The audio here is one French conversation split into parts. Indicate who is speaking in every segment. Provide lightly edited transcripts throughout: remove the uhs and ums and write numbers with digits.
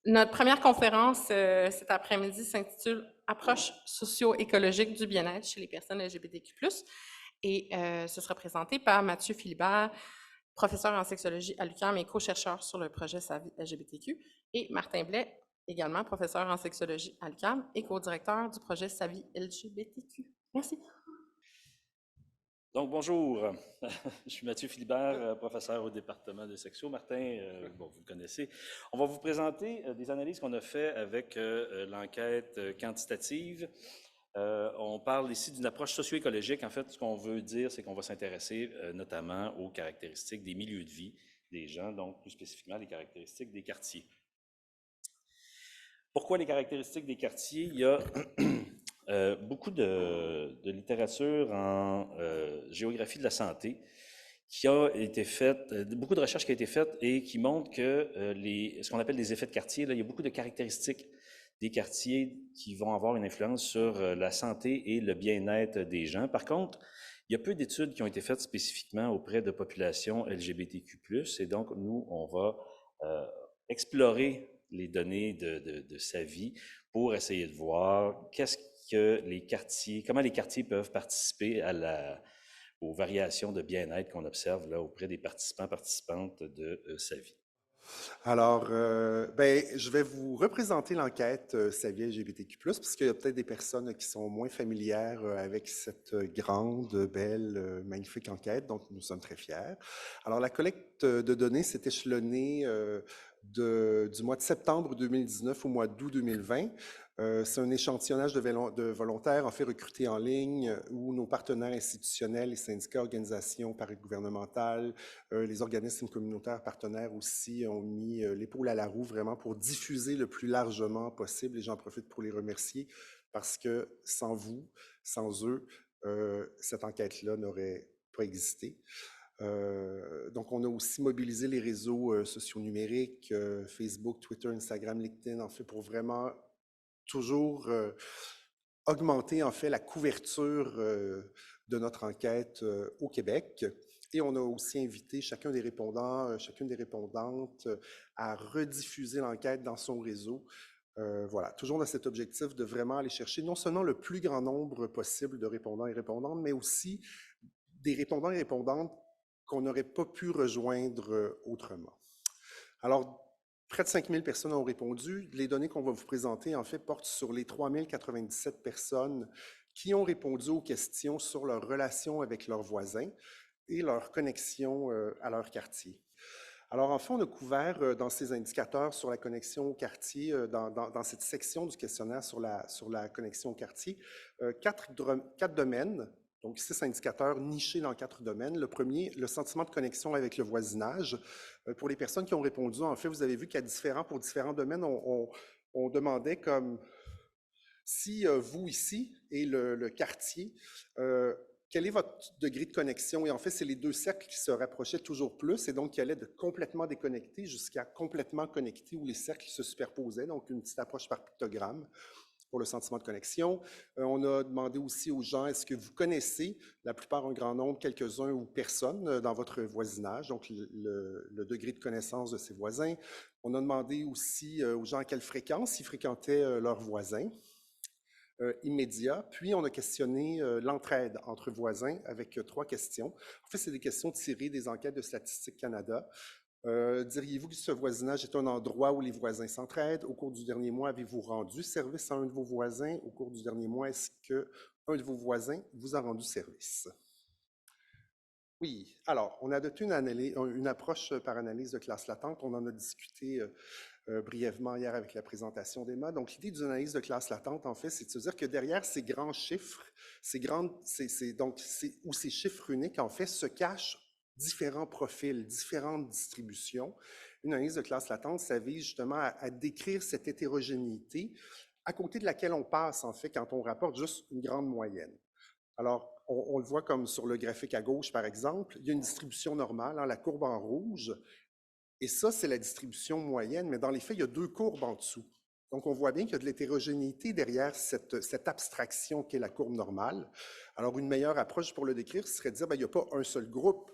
Speaker 1: Notre première conférence cet après-midi s'intitule Approche socio-écologique du bien-être chez les personnes LGBTQ+. Et ce sera présenté par Mathieu Philibert, professeur en sexologie à l'UQAM et co-chercheur sur le projet SAVI LGBTQ, et Martin Blais, également professeur en sexologie à l'UQAM et co-directeur du projet SAVI LGBTQ. Merci.
Speaker 2: Donc, bonjour, je suis Mathieu Philibert, professeur au département de sexo. Martin, bon, vous le connaissez. On va vous présenter des analyses qu'on a faites avec l'enquête quantitative. On parle ici d'une approche socio-écologique. En fait, ce qu'on veut dire, c'est qu'on va s'intéresser notamment aux caractéristiques des milieux de vie des gens, donc plus spécifiquement les caractéristiques des quartiers. Pourquoi les caractéristiques des quartiers? Il y a beaucoup de littérature en géographie de la santé qui a été faite, beaucoup de recherches qui ont été faites et qui montrent que ce qu'on appelle les effets de quartier, là, il y a beaucoup de caractéristiques des quartiers qui vont avoir une influence sur la santé et le bien-être des gens. Par contre, il y a peu d'études qui ont été faites spécifiquement auprès de populations LGBTQ+, et donc nous, on va explorer les données de sa vie pour essayer de voir qu'est-ce que les quartiers, comment les quartiers peuvent participer aux variations de bien-être qu'on observe là, auprès des participantes de sa vie.
Speaker 3: Alors, je vais vous représenter l'enquête SAVI LGBTQ+, parce qu'il y a peut-être des personnes qui sont moins familières avec cette grande, belle, magnifique enquête, donc nous sommes très fiers. Alors, la collecte de données s'est échelonnée du mois de septembre 2019 au mois d'août 2020. C'est un échantillonnage de volontaires, en fait, recrutés en ligne, où nos partenaires institutionnels, les syndicats, organisations paragouvernementales, les organismes communautaires partenaires aussi ont mis l'épaule à la roue vraiment pour diffuser le plus largement possible. Et j'en profite pour les remercier parce que sans vous, sans eux, cette enquête-là n'aurait pas existé. Donc, on a aussi mobilisé les réseaux sociaux numériques, Facebook, Twitter, Instagram, LinkedIn, en fait, pour vraiment toujours augmenter, en fait, la couverture de notre enquête au Québec. Et on a aussi invité chacun des répondants, chacune des répondantes à rediffuser l'enquête dans son réseau. Voilà, toujours dans cet objectif de vraiment aller chercher non seulement le plus grand nombre possible de répondants et répondantes, mais aussi des répondants et répondantes qu'on n'aurait pas pu rejoindre autrement. Alors, près de 5000 personnes ont répondu. Les données qu'on va vous présenter, en fait, portent sur les 3097 personnes qui ont répondu aux questions sur leur relation avec leurs voisins et leur connexion à leur quartier. Alors, en fait, on a couvert dans ces indicateurs sur la connexion au quartier, dans cette section du questionnaire sur la connexion au quartier, quatre domaines. Donc, 6 indicateurs nichés dans 4 domaines. Le premier, le sentiment de connexion avec le voisinage. Pour les personnes qui ont répondu, en fait, vous avez vu qu'il y a pour différents domaines, on demandait comme si vous ici et le quartier, quel est votre degré de connexion? Et en fait, c'est les deux cercles qui se rapprochaient toujours plus et donc qui allaient de complètement déconnecté jusqu'à complètement connecté où les cercles se superposaient, donc une petite approche par pictogramme pour le sentiment de connexion. On a demandé aussi aux gens, est-ce que vous connaissez, la plupart un grand nombre, quelques-uns ou personne dans votre voisinage, donc le degré de connaissance de ses voisins. On a demandé aussi aux gens à quelle fréquence ils fréquentaient leurs voisins immédiats. Puis, on a questionné l'entraide entre voisins avec 3 questions. En fait, c'est des questions tirées des enquêtes de Statistique Canada. Diriez-vous que ce voisinage est un endroit où les voisins s'entraident? Au cours du dernier mois, avez-vous rendu service à un de vos voisins? Au cours du dernier mois, est-ce qu'un de vos voisins vous a rendu service? Oui, alors, on a adopté une approche par analyse de classe latente. On en a discuté brièvement hier avec la présentation d'Emma. Donc, l'idée d'une analyse de classe latente, en fait, c'est de se dire que derrière ces grands chiffres, ou ces chiffres uniques, en fait, se cachent différents profils, différentes distributions. Une analyse de classe latente, ça vise justement à décrire cette hétérogénéité à côté de laquelle on passe, en fait, quand on rapporte juste une grande moyenne. Alors, on le voit comme sur le graphique à gauche, par exemple, il y a une distribution normale, hein, la courbe en rouge, et ça, c'est la distribution moyenne, mais dans les faits, il y a 2 courbes en dessous. Donc, on voit bien qu'il y a de l'hétérogénéité derrière cette abstraction qu'est la courbe normale. Alors, une meilleure approche pour le décrire, ce serait de dire, il n'y a pas un seul groupe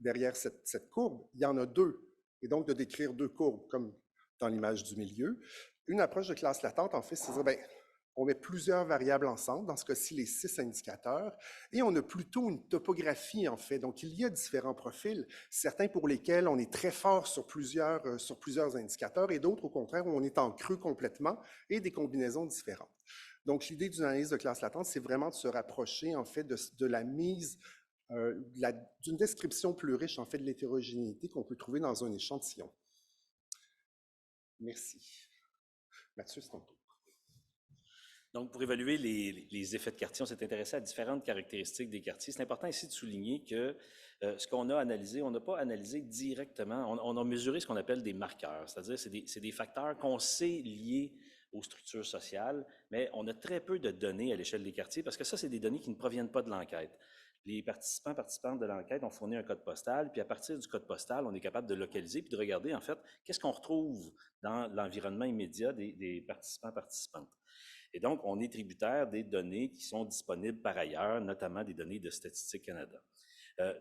Speaker 3: derrière cette courbe, il y en a 2. Et donc, de décrire 2 courbes, comme dans l'image du milieu. Une approche de classe latente, en fait, c'est de dire, ben, on met plusieurs variables ensemble, dans ce cas-ci, les 6 indicateurs, et on a plutôt une topographie, en fait. Donc, il y a différents profils, certains pour lesquels on est très fort sur plusieurs indicateurs, et d'autres, au contraire, où on est en creux complètement, et des combinaisons différentes. Donc, l'idée d'une analyse de classe latente, c'est vraiment de se rapprocher, en fait, de la mise, d'une description plus riche, en fait, de l'hétérogénéité qu'on peut trouver dans un échantillon. Merci. Mathieu, c'est ton tour.
Speaker 2: Donc, pour évaluer les effets de quartier, on s'est intéressé à différentes caractéristiques des quartiers. C'est important ici de souligner que ce qu'on a analysé, on n'a pas analysé directement, on a mesuré ce qu'on appelle des marqueurs, c'est-à-dire c'est des facteurs qu'on sait liés aux structures sociales, mais on a très peu de données à l'échelle des quartiers parce que ça, c'est des données qui ne proviennent pas de l'enquête. Les participantes de l'enquête ont fourni un code postal, puis à partir du code postal, on est capable de localiser puis de regarder, en fait, qu'est-ce qu'on retrouve dans l'environnement immédiat des participantes. Et donc, on est tributaire des données qui sont disponibles par ailleurs, notamment des données de Statistique Canada.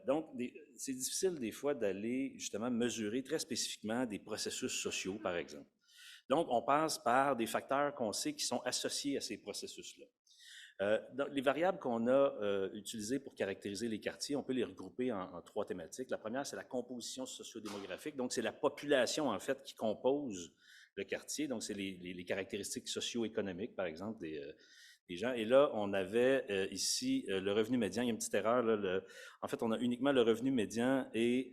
Speaker 2: Donc, c'est difficile des fois d'aller justement mesurer très spécifiquement des processus sociaux, par exemple. Donc, on passe par des facteurs qu'on sait qui sont associés à ces processus-là. Les variables qu'on a utilisées pour caractériser les quartiers, on peut les regrouper en 3 thématiques. La première, c'est la composition sociodémographique. Donc, c'est la population, en fait, qui compose le quartier. Donc, c'est les caractéristiques socio-économiques, par exemple, des gens. Et là, on avait ici le revenu médian. Il y a une petite erreur. Là, en fait, on a uniquement le revenu médian et...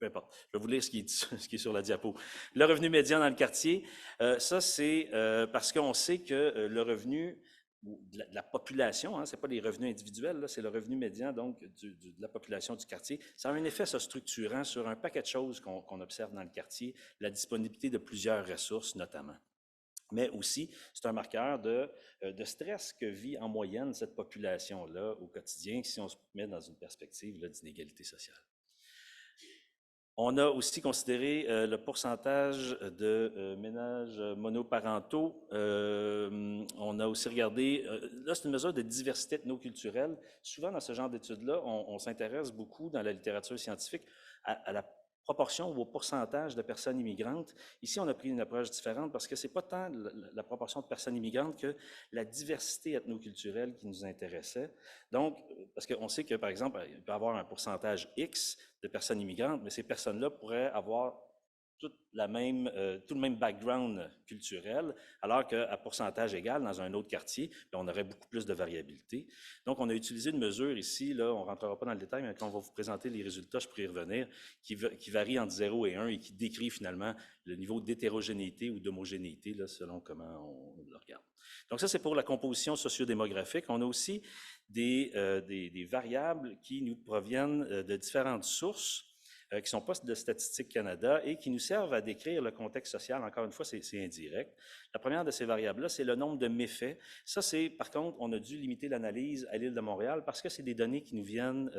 Speaker 2: peu importe, je vais vous lire ce qui est sur la diapo. Le revenu médian dans le quartier, ça c'est parce qu'on sait que le revenu de la population, ce n'est pas les revenus individuels, c'est le revenu médian donc de la population du quartier. Ça a un effet structurant sur un paquet de choses qu'on observe dans le quartier, la disponibilité de plusieurs ressources notamment. Mais aussi, c'est un marqueur de stress que vit en moyenne cette population-là au quotidien, si on se met dans une perspective d'inégalité sociale. On a aussi considéré le pourcentage de ménages monoparentaux. On a aussi regardé, là c'est une mesure de diversité ethnoculturelle. Souvent dans ce genre d'études-là, on s'intéresse beaucoup dans la littérature scientifique à la proportion ou au pourcentage de personnes immigrantes. Ici, on a pris une approche différente parce que ce n'est pas tant la proportion de personnes immigrantes que la diversité ethnoculturelle qui nous intéressait. Donc, parce qu'on sait que, par exemple, il peut y avoir un pourcentage X de personnes immigrantes, mais ces personnes-là pourraient avoir tout le même background culturel, alors qu'à pourcentage égal, dans un autre quartier, on aurait beaucoup plus de variabilité. Donc, on a utilisé une mesure ici, là, on ne rentrera pas dans le détail, mais quand on va vous présenter les résultats, je pourrai y revenir, qui varie entre 0 et 1 et qui décrit finalement le niveau d'hétérogénéité ou d'homogénéité, selon comment on le regarde. Donc, ça, c'est pour la composition sociodémographique. On a aussi des variables qui nous proviennent de différentes sources, qui ne sont pas de Statistique Canada et qui nous servent à décrire le contexte social. Encore une fois, c'est indirect. La première de ces variables-là, c'est le nombre de méfaits. Ça, c'est, par contre, on a dû limiter l'analyse à l'île de Montréal parce que c'est des données qui nous viennent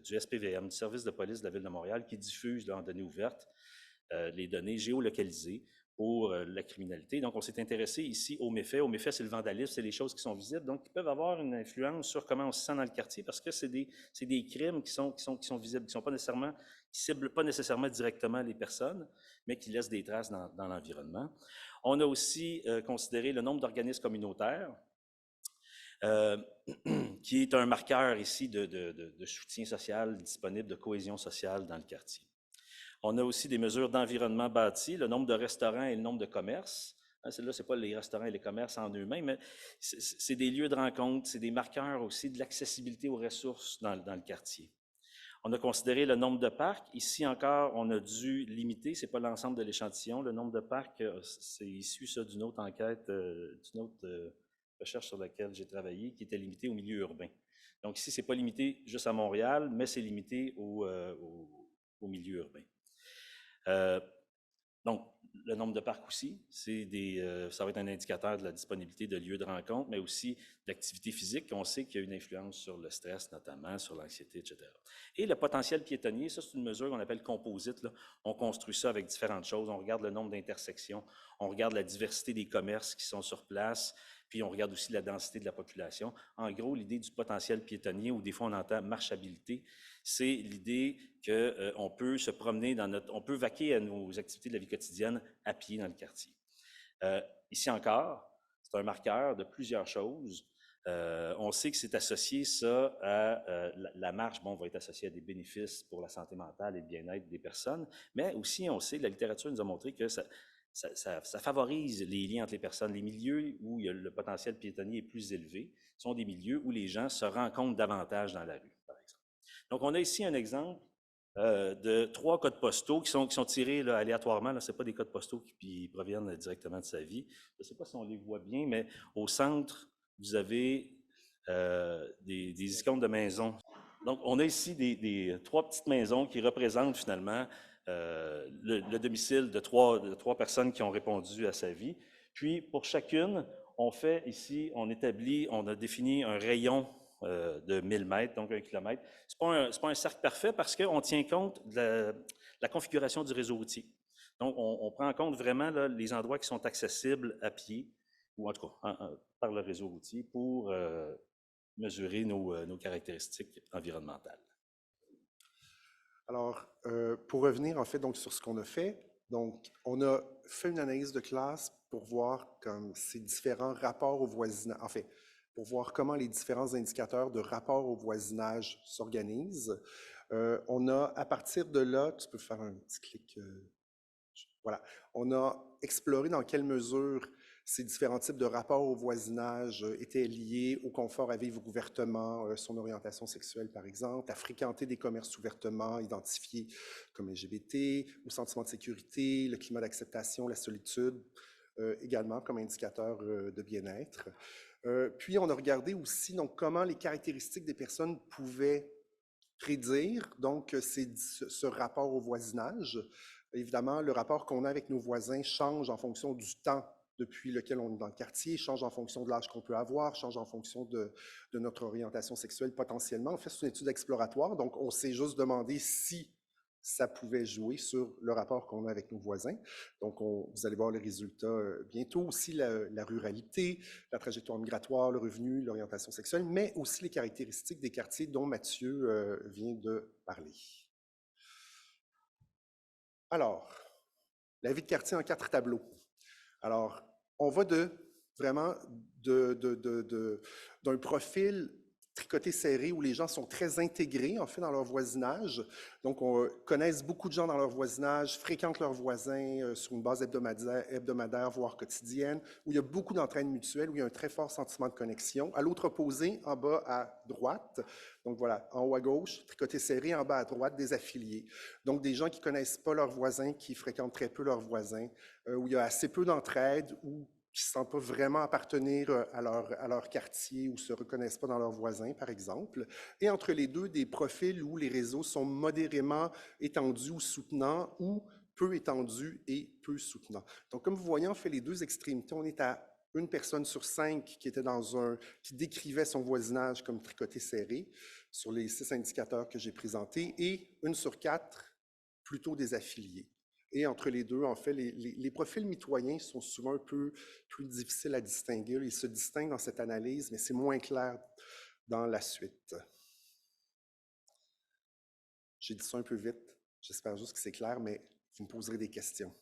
Speaker 2: du SPVM, du service de police de la Ville de Montréal, qui diffuse en données ouvertes les données géolocalisées pour la criminalité. Donc, on s'est intéressé ici aux méfaits. Aux méfaits, c'est le vandalisme, c'est les choses qui sont visibles, donc qui peuvent avoir une influence sur comment on se sent dans le quartier parce que c'est des crimes qui sont visibles, qui ne ciblent pas nécessairement directement les personnes, mais qui laissent des traces dans l'environnement. On a aussi considéré le nombre d'organismes communautaires, qui est un marqueur ici de soutien social disponible, de cohésion sociale dans le quartier. On a aussi des mesures d'environnement bâti, le nombre de restaurants et le nombre de commerces. Celle-là, ce n'est pas les restaurants et les commerces en eux-mêmes, mais c'est des lieux de rencontre, c'est des marqueurs aussi de l'accessibilité aux ressources dans le quartier. On a considéré le nombre de parcs. Ici encore, on a dû limiter, ce n'est pas l'ensemble de l'échantillon. Le nombre de parcs, c'est issu d'une autre enquête, d'une autre recherche sur laquelle j'ai travaillé, qui était limité au milieu urbain. Donc ici, ce n'est pas limité juste à Montréal, mais c'est limité au milieu urbain. Donc, le nombre de parcs aussi, ça va être un indicateur de la disponibilité de lieux de rencontre, mais aussi d'activité physique. On sait qu'il y a une influence sur le stress, notamment, sur l'anxiété, etc. Et le potentiel piétonnier, ça, c'est une mesure qu'on appelle composite. Là. On construit ça avec différentes choses. On regarde le nombre d'intersections, on regarde la diversité des commerces qui sont sur place, puis on regarde aussi la densité de la population. En gros, l'idée du potentiel piétonnier, ou des fois on entend marchabilité, c'est l'idée qu'on peut se promener on peut vaquer à nos activités de la vie quotidienne à pied dans le quartier. Ici encore, c'est un marqueur de plusieurs choses. On sait que c'est associé, ça, à la marche, va être associée à des bénéfices pour la santé mentale et le bien-être des personnes, mais aussi, on sait, la littérature nous a montré que ça favorise les liens entre les personnes. Les milieux où le potentiel piétonnier est plus élevé sont des milieux où les gens se rencontrent davantage dans la rue, par exemple. Donc, on a ici un exemple de 3 codes postaux qui sont tirés là, aléatoirement. Ce n'est pas des codes postaux qui proviennent directement de sa vie. Je ne sais pas si on les voit bien, mais au centre, vous avez des icônes de maisons. Donc, on a ici des 3 petites maisons qui représentent finalement le domicile de trois personnes qui ont répondu à sa vie. Puis, pour chacune, on fait ici, on a défini un rayon de 1000 mètres, donc 1 kilomètre. Ce n'est pas un cercle parfait parce qu'on tient compte de la configuration du réseau routier. Donc, on prend en compte vraiment là, les endroits qui sont accessibles à pied, ou en tout cas par le réseau routier, pour mesurer nos caractéristiques environnementales.
Speaker 3: Alors, pour revenir en fait donc sur ce qu'on a fait, donc on a fait une analyse de classe pour voir comme ces différents rapports au voisinage, en fait, pour voir comment les différents indicateurs de rapport au voisinage s'organisent. On a, à partir de là, tu peux faire un petit clic, voilà, on a exploré dans quelle mesure ces différents types de rapports au voisinage étaient liés au confort à vivre ouvertement, son orientation sexuelle par exemple, à fréquenter des commerces ouvertement identifiés comme LGBT, au sentiment de sécurité, le climat d'acceptation, la solitude, également comme indicateur de bien-être. Puis on a regardé aussi donc, comment les caractéristiques des personnes pouvaient prédire donc ce rapport au voisinage. Évidemment, le rapport qu'on a avec nos voisins change en fonction du temps depuis lequel on est dans le quartier, change en fonction de l'âge qu'on peut avoir, change en fonction de notre orientation sexuelle potentiellement. En fait, c'est une étude exploratoire, donc on s'est juste demandé si ça pouvait jouer sur le rapport qu'on a avec nos voisins. Donc, vous allez voir les résultats bientôt. Aussi la ruralité, la trajectoire migratoire, le revenu, l'orientation sexuelle, mais aussi les caractéristiques des quartiers dont Mathieu vient de parler. Alors, la vie de quartier en 4 tableaux. Alors, on va vraiment d'un profil tricoté serré où les gens sont très intégrés, en fait, dans leur voisinage. Donc, on connaissent beaucoup de gens dans leur voisinage, fréquentent leurs voisins sur une base hebdomadaire, voire quotidienne, où il y a beaucoup d'entraide mutuelle, où il y a un très fort sentiment de connexion. À l'autre opposé, en bas à droite, donc voilà, en haut à gauche, tricoté serré, en bas à droite, des affiliés. Donc, des gens qui ne connaissent pas leurs voisins, qui fréquentent très peu leurs voisins, où il y a assez peu d'entraide, ou qui ne se sentent pas vraiment appartenir à leur quartier ou ne se reconnaissent pas dans leurs voisins, par exemple. Et entre les deux, des profils où les réseaux sont modérément étendus ou soutenants ou peu étendus et peu soutenants. Donc, comme vous voyez, on fait les deux extrémités. On est à 1 personne sur 5 qui décrivait son voisinage comme tricoté serré sur les 6 indicateurs que j'ai présentés et 1 sur 4 plutôt des affiliés. Et entre les deux, en fait, les profils mitoyens sont souvent un peu plus difficiles à distinguer. Ils se distinguent dans cette analyse, mais c'est moins clair dans la suite. J'ai dit ça un peu vite. J'espère juste que c'est clair, mais vous me poserez des questions.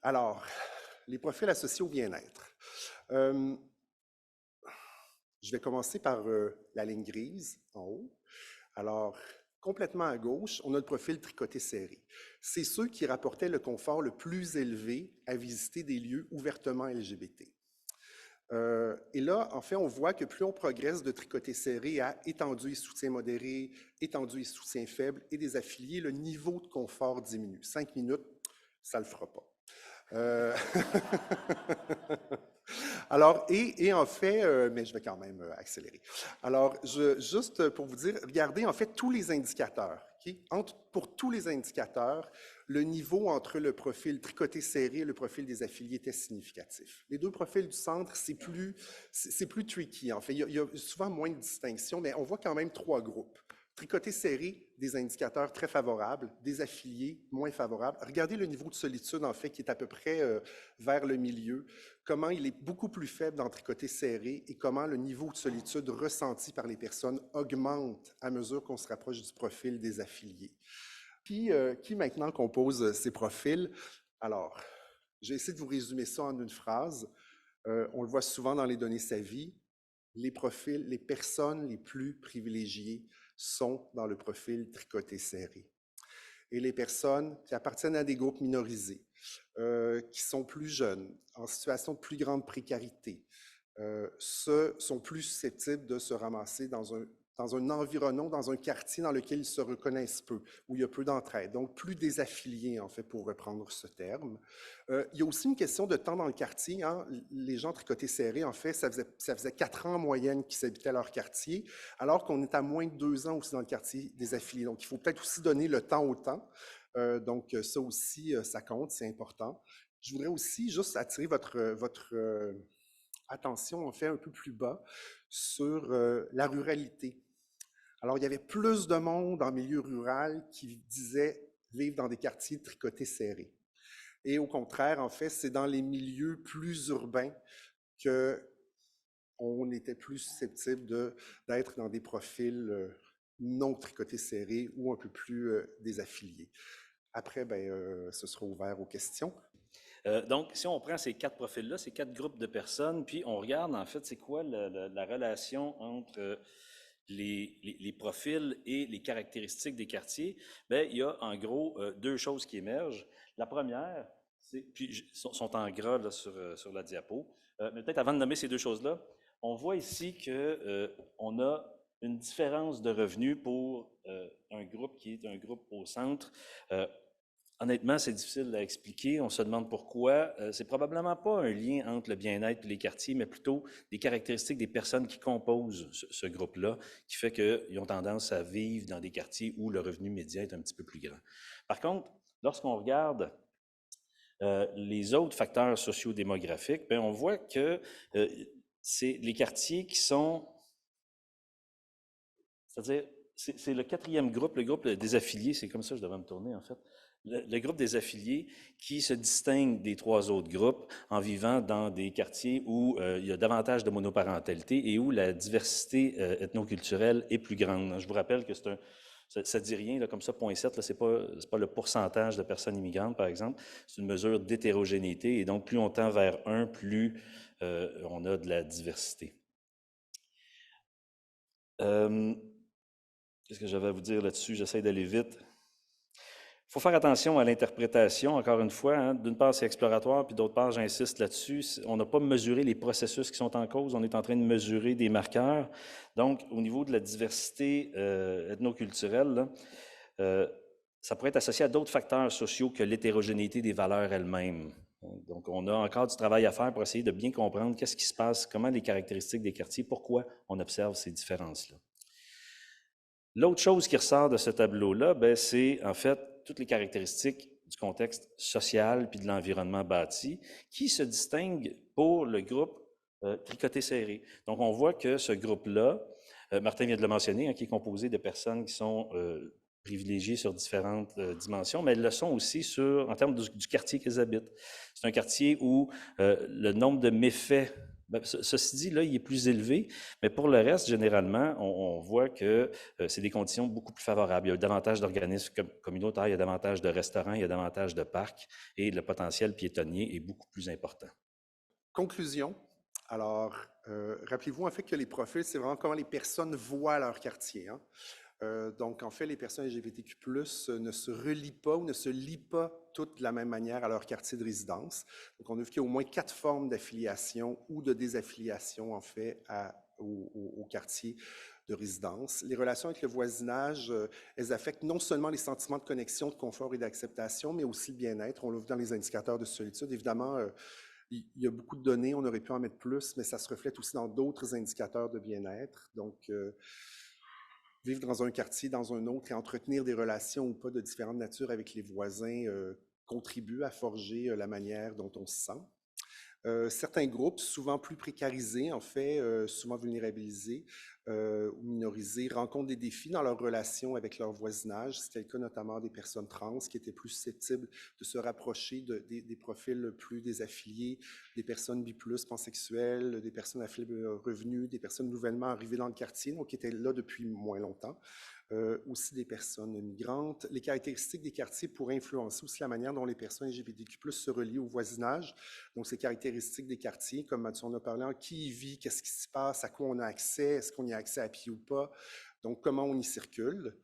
Speaker 3: Alors, les profils associés au bien-être. Je vais commencer par la ligne grise en haut. Alors, complètement à gauche, on a le profil tricoté serré. C'est ceux qui rapportaient le confort le plus élevé à visiter des lieux ouvertement LGBT. Et là, en fait, on voit que plus on progresse de tricoté serré à étendu et soutien modéré, étendu et soutien faible et des affiliés, le niveau de confort diminue. 5 minutes, ça ne le fera pas. Alors, et en fait, mais je vais quand même accélérer. Alors, juste pour vous dire, regardez en fait tous les indicateurs. Okay? Pour tous les indicateurs, le niveau entre le profil tricoté serré et le profil des affiliés était significatif. Les deux profils du centre, c'est plus tricky. En fait, il y a souvent moins de distinctions, mais on voit quand même 3 groupes. Tricoté serré, des indicateurs très favorables, des affiliés moins favorables. Regardez le niveau de solitude, en fait, qui est à peu près vers le milieu, comment il est beaucoup plus faible dans tricoté serré et comment le niveau de solitude ressenti par les personnes augmente à mesure qu'on se rapproche du profil des affiliés. Puis, qui maintenant compose ces profils? Alors, j'ai essayé de vous résumer ça en une phrase. On le voit souvent dans les données SAVI, les profils, les personnes les plus privilégiées sont dans le profil tricoté serré. Et les personnes qui appartiennent à des groupes minorisés, qui sont plus jeunes, en situation de plus grande précarité, sont plus susceptibles de se ramasser dans un environnement, dans un quartier dans lequel ils se reconnaissent peu, où il y a peu d'entraide. Donc, plus désaffiliés, en fait, pour reprendre ce terme. Il y a aussi une question de temps dans le quartier. Hein. Les gens tricotés serrés, en fait, ça faisait 4 ans en moyenne qu'ils habitaient leur quartier, alors qu'on est à moins de 2 ans aussi dans le quartier désaffilié. Donc, il faut peut-être aussi donner le temps au temps. Donc, ça aussi, ça compte, c'est important. Je voudrais aussi juste attirer votre attention, en fait, un peu plus bas sur la ruralité. Alors, il y avait plus de monde en milieu rural qui disait vivre dans des quartiers tricotés serrés. Et au contraire, en fait, c'est dans les milieux plus urbains qu'on était plus susceptible d'être dans des profils non tricotés serrés ou un peu plus désaffiliés. Après, ce sera ouvert aux questions.
Speaker 2: Donc, si on prend ces 4 profils-là, ces 4 groupes de personnes, puis on regarde en fait c'est quoi la relation entre les profils et les caractéristiques des quartiers, bien, il y a en gros 2 choses qui émergent. La première, puis sont en gras là, sur la diapo, mais peut-être avant de nommer ces 2 choses-là, on voit ici qu'on a une différence de revenus pour un groupe qui est un groupe au centre. Honnêtement, c'est difficile à expliquer. On se demande pourquoi. C'est probablement pas un lien entre le bien-être et les quartiers, mais plutôt des caractéristiques des personnes qui composent ce groupe-là, qui fait qu'ils ont tendance à vivre dans des quartiers où le revenu médian est un petit peu plus grand. Par contre, lorsqu'on regarde les autres facteurs sociodémographiques, bien, on voit que c'est les quartiers qui sont, c'est-à-dire, c'est le 4e groupe, le groupe des affiliés, c'est comme ça que je devrais me tourner en fait. Le groupe des affiliés qui se distingue des 3 autres groupes en vivant dans des quartiers où il y a davantage de monoparentalité et où la diversité ethnoculturelle est plus grande. Je vous rappelle que ça dit rien, là, comme ça, 0,7, c'est pas le pourcentage de personnes immigrantes, par exemple. C'est une mesure d'hétérogénéité et donc plus on tend vers un, plus on a de la diversité. Qu'est-ce que j'avais à vous dire là-dessus? J'essaie d'aller vite. Il faut faire attention à l'interprétation, encore une fois. Hein. D'une part, c'est exploratoire, puis d'autre part, j'insiste là-dessus. On n'a pas mesuré les processus qui sont en cause, on est en train de mesurer des marqueurs. Donc, au niveau de la diversité ethnoculturelle, là, ça pourrait être associé à d'autres facteurs sociaux que l'hétérogénéité des valeurs elles-mêmes. Donc, on a encore du travail à faire pour essayer de bien comprendre qu'est-ce qui se passe, comment les caractéristiques des quartiers, pourquoi on observe ces différences-là. L'autre chose qui ressort de ce tableau-là, c'est en fait toutes les caractéristiques du contexte social puis de l'environnement bâti qui se distinguent pour le groupe tricoté serré. Donc, on voit que ce groupe-là, Martin vient de le mentionner, hein, qui est composé de personnes qui sont privilégiées sur différentes dimensions, mais elles le sont aussi en termes du quartier qu'elles habitent. C'est un quartier où le nombre de méfaits, ceci dit, là, il est plus élevé, mais pour le reste, généralement, on voit que c'est des conditions beaucoup plus favorables. Il y a davantage d'organismes communautaires, il y a davantage de restaurants, il y a davantage de parcs, et le potentiel piétonnier est beaucoup plus important.
Speaker 3: Conclusion. Alors, rappelez-vous en fait que les profils, c'est vraiment comment les personnes voient leur quartier. Hein? Donc, en fait, les personnes LGBTQ+, ne se relient pas ou ne se lient pas toutes de la même manière à leur quartier de résidence. Donc, on a vu qu'il y a au moins 4 formes d'affiliation ou de désaffiliation, en fait, au quartier de résidence. Les relations avec le voisinage, elles affectent non seulement les sentiments de connexion, de confort et d'acceptation, mais aussi le bien-être. On l'a vu dans les indicateurs de solitude. Évidemment, il y a beaucoup de données, on aurait pu en mettre plus, mais ça se reflète aussi dans d'autres indicateurs de bien-être. Donc, vivre dans un quartier, dans un autre et entretenir des relations ou pas de différentes natures avec les voisins contribue à forger la manière dont on se sent. Certains groupes, souvent plus précarisés, en fait, souvent vulnérabilisés ou minorisés, rencontrent des défis dans leur relation avec leur voisinage. C'était le cas notamment des personnes trans qui étaient plus susceptibles de se rapprocher des profils plus désaffiliés, des personnes bi+, pansexuelles, des personnes à faible revenu, des personnes nouvellement arrivées dans le quartier, donc qui étaient là depuis moins longtemps. Aussi des personnes migrantes. Les caractéristiques des quartiers pourraient influencer aussi la manière dont les personnes LGBTQ+ se relient au voisinage. Donc, ces caractéristiques des quartiers, comme Mathieu en a parlé, qui y vit, qu'est-ce qui se passe, à quoi on a accès, est-ce qu'on y a accès à pied ou pas, donc comment on y circule.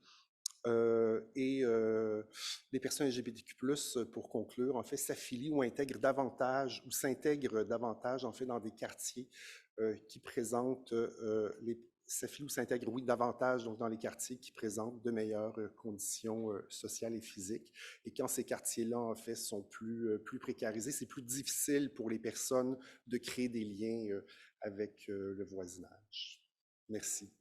Speaker 3: Les personnes LGBTQ+, pour conclure, en fait, s'affilient ou intègrent davantage, ou s'intègrent davantage, en fait, dans des quartiers qui présentent s'affilient ou s'intègrent, oui, davantage donc dans les quartiers qui présentent de meilleures conditions sociales et physiques. Et quand ces quartiers-là, en fait, sont plus précarisés, c'est plus difficile pour les personnes de créer des liens avec le voisinage. Merci.